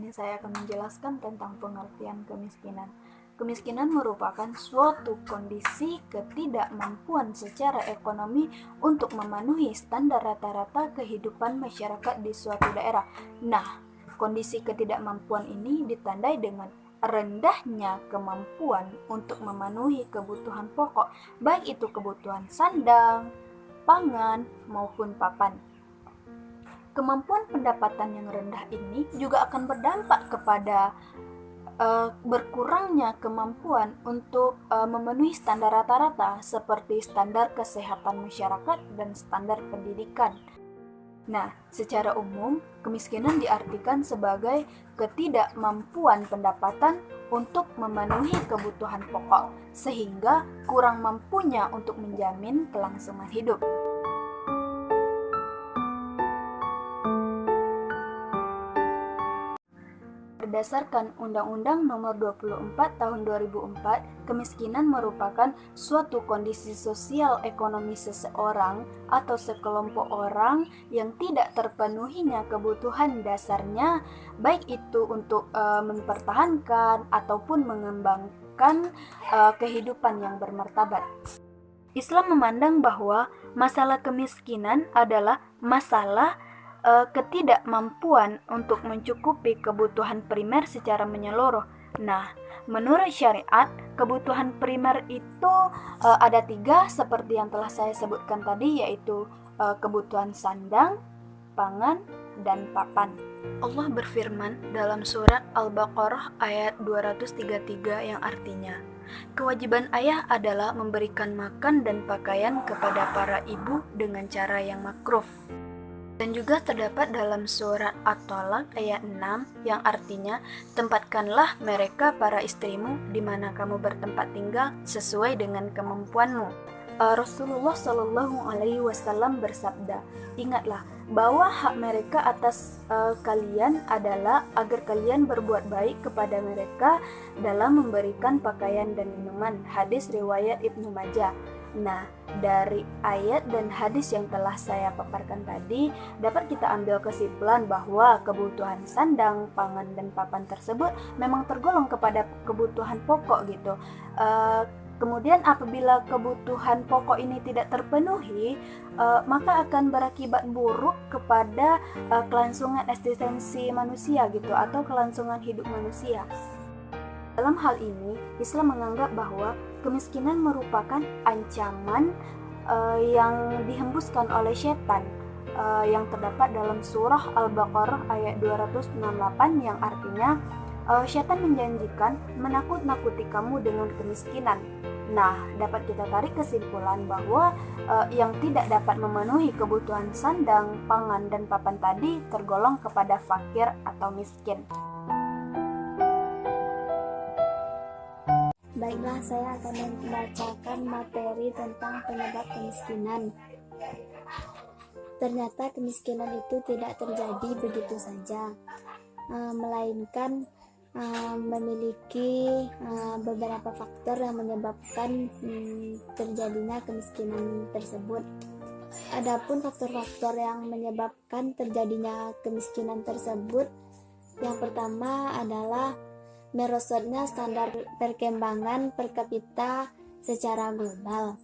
ini saya akan menjelaskan tentang pengertian kemiskinan. Kemiskinan merupakan suatu kondisi ketidakmampuan secara ekonomi untuk memenuhi standar rata-rata kehidupan masyarakat di suatu daerah. Nah, kondisi ketidakmampuan ini ditandai dengan rendahnya kemampuan untuk memenuhi kebutuhan pokok, baik itu kebutuhan sandang, pangan, maupun papan. Kemampuan pendapatan yang rendah ini juga akan berdampak kepada berkurangnya kemampuan untuk memenuhi standar rata-rata seperti standar kesehatan masyarakat dan standar pendidikan. Nah, secara umum, kemiskinan diartikan sebagai ketidakmampuan pendapatan untuk memenuhi kebutuhan pokok, sehingga kurang mampunya untuk menjamin kelangsungan hidup. Berdasarkan Undang-Undang Nomor 24 Tahun 2004, kemiskinan merupakan suatu kondisi sosial ekonomi seseorang atau sekelompok orang yang tidak terpenuhinya kebutuhan dasarnya, baik itu untuk mempertahankan ataupun mengembangkan kehidupan yang bermartabat. Islam memandang bahwa masalah kemiskinan adalah masalah ketidakmampuan untuk mencukupi kebutuhan primer secara menyeluruh. Nah, menurut syariat, kebutuhan primer itu ada 3 seperti yang telah saya sebutkan tadi, yaitu kebutuhan sandang, pangan, dan papan. Allah berfirman dalam surat Al-Baqarah ayat 233 yang artinya, kewajiban ayah adalah memberikan makan dan pakaian kepada para ibu dengan cara yang makruf. Dan juga terdapat dalam surat At-Thalaq ayat 6 yang artinya, tempatkanlah mereka para istrimu di mana kamu bertempat tinggal sesuai dengan kemampuanmu. Rasulullah Shallallahu Alaihi Wasallam bersabda, ingatlah bahwa hak mereka atas kalian adalah agar kalian berbuat baik kepada mereka dalam memberikan pakaian dan minuman. Hadis riwayat Ibnu Majah. Nah, dari ayat dan hadis yang telah saya paparkan tadi, dapat kita ambil kesimpulan bahwa kebutuhan sandang, pangan, dan papan tersebut memang tergolong kepada kebutuhan pokok gitu. Kemudian apabila kebutuhan pokok ini tidak terpenuhi, maka akan berakibat buruk kepada kelangsungan eksistensi manusia gitu, atau kelangsungan hidup manusia. Dalam hal ini, Islam menganggap bahwa kemiskinan merupakan ancaman yang dihembuskan oleh setan, yang terdapat dalam surah Al-Baqarah ayat 268 yang artinya, setan menjanjikan menakut-nakuti kamu dengan kemiskinan. Nah, dapat kita tarik kesimpulan bahwa yang tidak dapat memenuhi kebutuhan sandang, pangan, dan papan tadi tergolong kepada fakir atau miskin. Baiklah, saya akan membacakan materi tentang penyebab kemiskinan. Ternyata kemiskinan itu tidak terjadi begitu saja, melainkan memiliki beberapa faktor yang menyebabkan terjadinya kemiskinan tersebut. Adapun faktor-faktor yang menyebabkan terjadinya kemiskinan tersebut, yang pertama adalah merosotnya standar perkembangan per kapita secara global.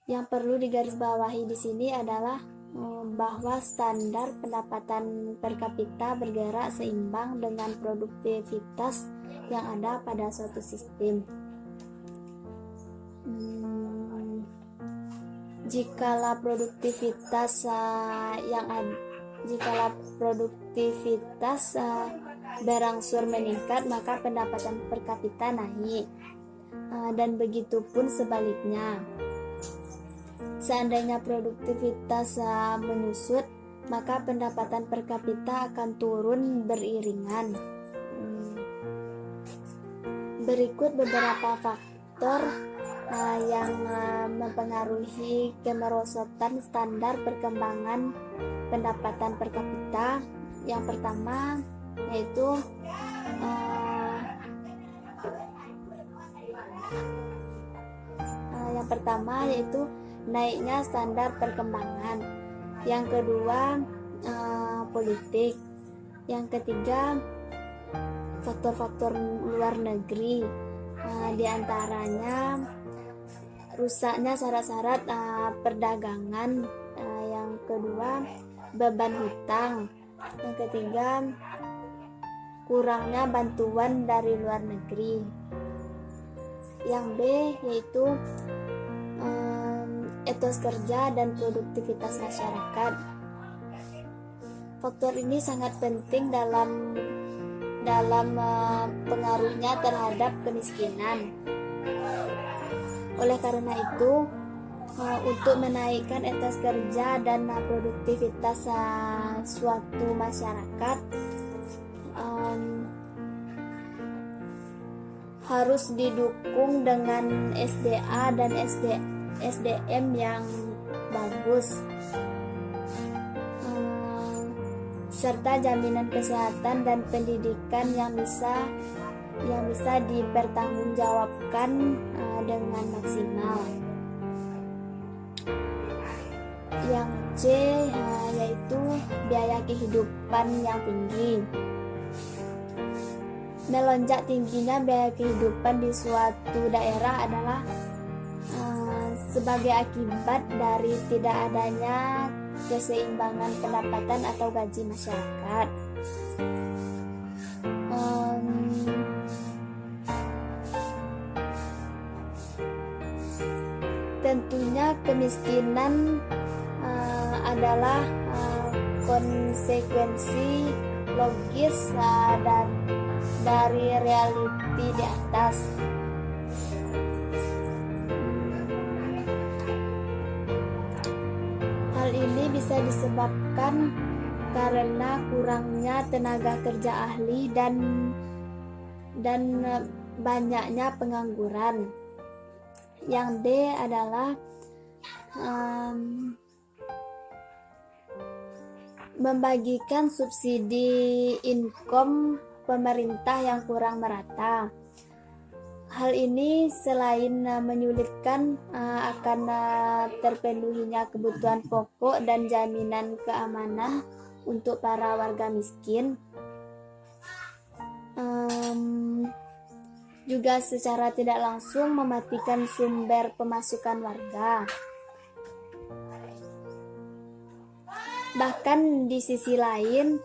Yang perlu digarisbawahi di sini adalah bahwa standar pendapatan per kapita bergerak seimbang dengan produktivitas yang ada pada suatu sistem. Jikalau produktivitas berangsur meningkat, maka pendapatan per kapita naik, dan begitu pun sebaliknya. Seandainya produktivitas menyusut, maka pendapatan per kapita akan turun beriringan. Berikut beberapa faktor yang mempengaruhi kemerosotan standar perkembangan pendapatan per kapita. Yang pertama yaitu naiknya standar perkembangan. Yang kedua, politik. Yang ketiga, faktor-faktor luar negeri, di antaranya rusaknya syarat-syarat perdagangan. Yang kedua, beban hutang. Yang ketiga, kurangnya bantuan dari luar negeri. Yang B yaitu etos kerja dan produktivitas masyarakat. Faktor ini sangat penting dalam pengaruhnya terhadap kemiskinan. Oleh karena itu, untuk menaikkan etos kerja dan produktivitas suatu masyarakat harus didukung dengan SDA dan SDM yang bagus, serta jaminan kesehatan dan pendidikan yang bisa dipertanggungjawabkan dengan maksimal. Yang C yaitu biaya kehidupan yang tinggi. Melonjak tingginya biaya kehidupan di suatu daerah adalah sebagai akibat dari tidak adanya keseimbangan pendapatan atau gaji masyarakat. Tentunya kemiskinan adalah konsekuensi logis dari realiti di atas. Hal ini bisa disebabkan karena kurangnya tenaga kerja ahli dan banyaknya pengangguran. Yang D adalah membagikan subsidi income pemerintah yang kurang merata. Hal ini selain menyulitkan akan terpenuhinya kebutuhan pokok dan jaminan keamanan untuk para warga miskin, juga secara tidak langsung mematikan sumber pemasukan warga. Bahkan di sisi lain,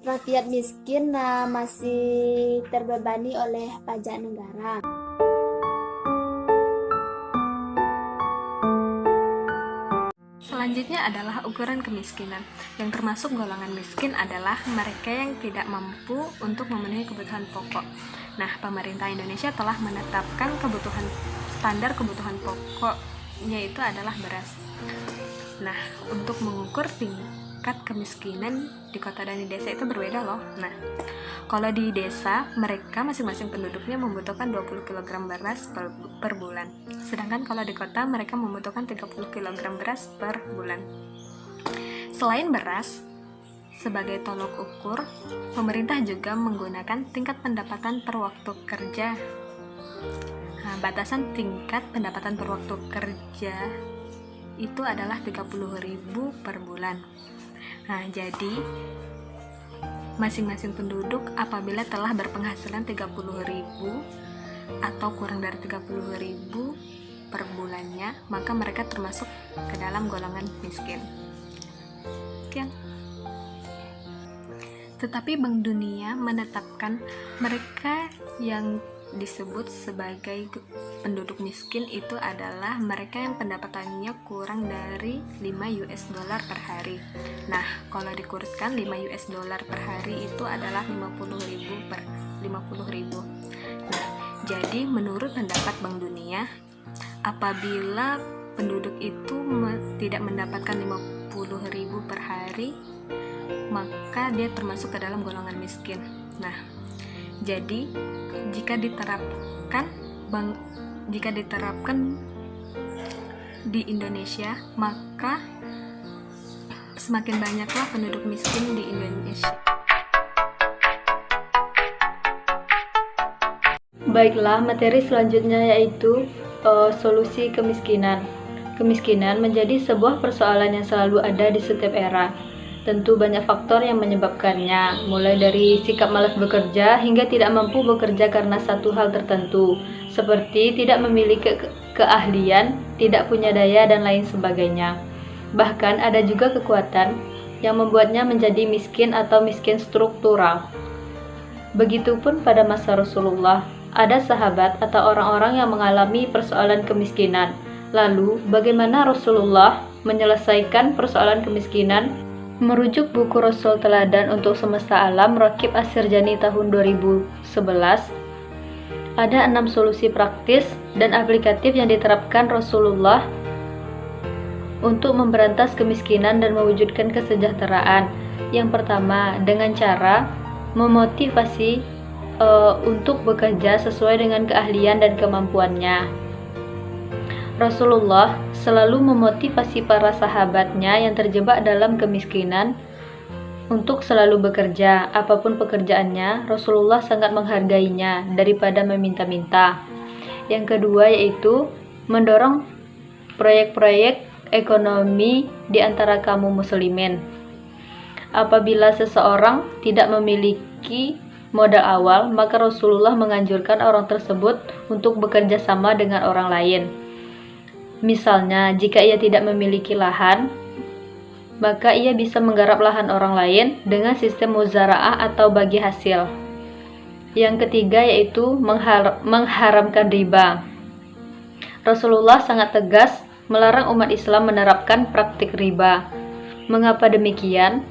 rakyat miskin masih terbebani oleh pajak negara. Selanjutnya adalah ukuran kemiskinan. Yang termasuk golongan miskin adalah mereka yang tidak mampu untuk memenuhi kebutuhan pokok. Nah, pemerintah Indonesia telah menetapkan standar kebutuhan pokoknya itu adalah beras. Nah, untuk mengukur tingkat kemiskinan di kota dan di desa itu berbeda loh. Nah, kalau di desa, mereka masing-masing penduduknya membutuhkan 20 kg beras per bulan. Sedangkan kalau di kota, mereka membutuhkan 30 kg beras per bulan. Selain beras, sebagai tolok ukur, pemerintah juga menggunakan tingkat pendapatan per waktu kerja. Nah, batasan tingkat pendapatan per waktu kerja itu adalah 30.000 per bulan. Nah, jadi masing-masing penduduk apabila telah berpenghasilan 30.000 atau kurang dari 30.000 per bulannya, maka mereka termasuk ke dalam golongan miskin. Sekian. Tetapi Bank Dunia menetapkan mereka yang disebut sebagai penduduk miskin itu adalah mereka yang pendapatannya kurang dari 5 US dollar per hari. Nah, kalau dikuruskan 5 US dollar per hari itu adalah 50.000 per 50.000. Nah, jadi menurut pendapat Bank Dunia, apabila penduduk itu tidak mendapatkan 50.000 per hari, maka dia termasuk ke dalam golongan miskin. Nah, jadi jika diterapkan di Indonesia, maka semakin banyaklah penduduk miskin di Indonesia. Baiklah, materi selanjutnya yaitu solusi kemiskinan. Kemiskinan menjadi sebuah persoalan yang selalu ada di setiap era. Tentu banyak faktor yang menyebabkannya, mulai dari sikap malas bekerja hingga tidak mampu bekerja karena satu hal tertentu, seperti tidak memiliki keahlian, tidak punya daya, dan lain sebagainya. Bahkan ada juga kekuatan yang membuatnya menjadi miskin atau miskin struktural. Begitupun pada masa Rasulullah, ada sahabat atau orang-orang yang mengalami persoalan kemiskinan. Lalu, bagaimana Rasulullah menyelesaikan persoalan kemiskinan? Merujuk buku Rasul Teladan untuk Semesta Alam Rakib As-Sirjani tahun 2011, ada 6 solusi praktis dan aplikatif yang diterapkan Rasulullah untuk memberantas kemiskinan dan mewujudkan kesejahteraan. Yang pertama, dengan cara memotivasi untuk bekerja sesuai dengan keahlian dan kemampuannya. Rasulullah selalu memotivasi para sahabatnya yang terjebak dalam kemiskinan untuk selalu bekerja. Apapun pekerjaannya, Rasulullah sangat menghargainya daripada meminta-minta. Yang kedua yaitu mendorong proyek-proyek ekonomi di antara kaum muslimin. Apabila seseorang tidak memiliki modal awal, maka Rasulullah menganjurkan orang tersebut untuk bekerja sama dengan orang lain. Misalnya, jika ia tidak memiliki lahan, maka ia bisa menggarap lahan orang lain dengan sistem muzara'ah atau bagi hasil. Yang ketiga yaitu mengharamkan riba. Rasulullah sangat tegas melarang umat Islam menerapkan praktik riba. Mengapa demikian?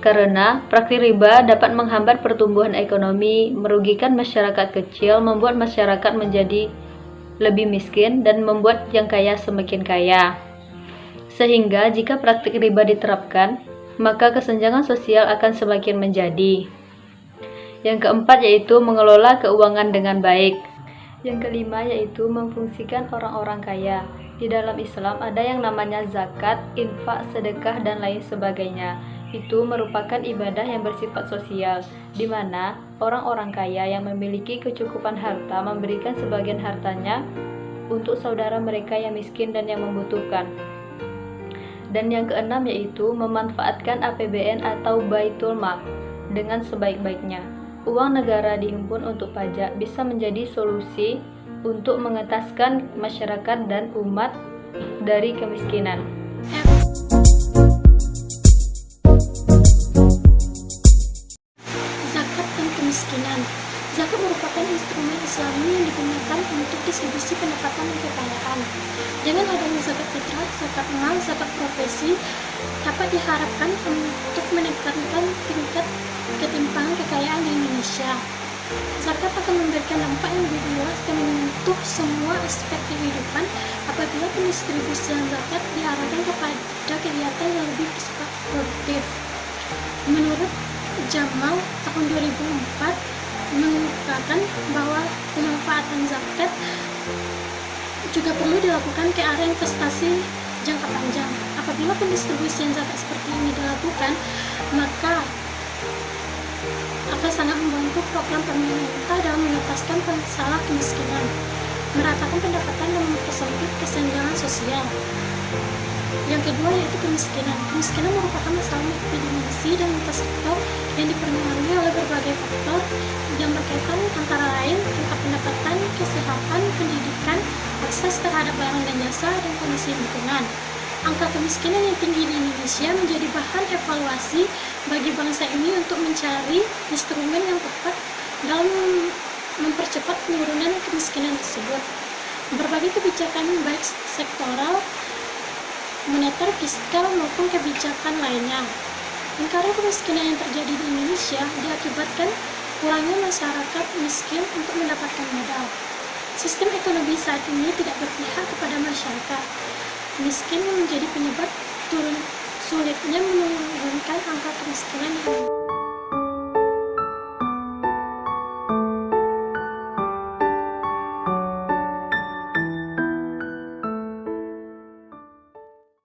Karena praktik riba dapat menghambat pertumbuhan ekonomi, merugikan masyarakat kecil, membuat masyarakat menjadi lebih miskin, dan membuat yang kaya semakin kaya. Sehingga jika praktik riba diterapkan, maka kesenjangan sosial akan semakin menjadi. Yang keempat yaitu mengelola keuangan dengan baik. Yang kelima yaitu memfungsikan orang-orang kaya. Di dalam Islam ada yang namanya zakat, infak, sedekah, dan lain sebagainya. Itu merupakan ibadah yang bersifat sosial, di mana orang-orang kaya yang memiliki kecukupan harta memberikan sebagian hartanya untuk saudara mereka yang miskin dan yang membutuhkan. Dan yang keenam yaitu memanfaatkan APBN atau Baitul Mal dengan sebaik-baiknya. Uang negara dihimpun untuk pajak bisa menjadi solusi untuk mengentaskan masyarakat dan umat dari kemiskinan. Zakat merupakan instrumen Islami yang digunakan untuk distribusi pendapatan dan kekayaan. Dengan adanya zakat fitrah, zakat mal, zakat profesi dapat diharapkan untuk meningkatkan tingkat ketimpangan kekayaan di Indonesia. Zakat akan memberikan dampak yang lebih luas dan menyentuh semua aspek kehidupan apabila pendistribusian zakat diarahkan kepada kegiatan yang lebih bersifat produktif. Menurut Jamal tahun 2004 mengungkapkan bahwa pemanfaatan zakat juga perlu dilakukan ke arah investasi jangka panjang. Apabila pendistribusian zakat seperti ini dilakukan, maka akan sangat membantu program pemerintah dalam mengentaskan masalah kemiskinan, meratakan pendapatan dan mempersempit kesenjangan sosial. Yang kedua yaitu kemiskinan. Kemiskinan merupakan masalah multidimensi dan multisektor yang dipengaruhi oleh berbagai faktor yang berkaitan antara lain tingkat pendapatan, kesehatan, pendidikan, akses terhadap barang dan jasa, dan kondisi lingkungan. Angka kemiskinan yang tinggi di Indonesia menjadi bahan evaluasi bagi bangsa ini untuk mencari instrumen yang tepat dalam mempercepat penurunan kemiskinan tersebut. Berbagai kebijakan baik sektoral, moneter, fiskal, maupun kebijakan lainnya. Lingkaran kemiskinan yang terjadi di Indonesia diakibatkan kurangnya masyarakat miskin untuk mendapatkan modal. Sistem ekonomi saat ini tidak berpihak kepada masyarakat miskin yang menjadi penyebab sulitnya menurunkan angka kemiskinan di Indonesia.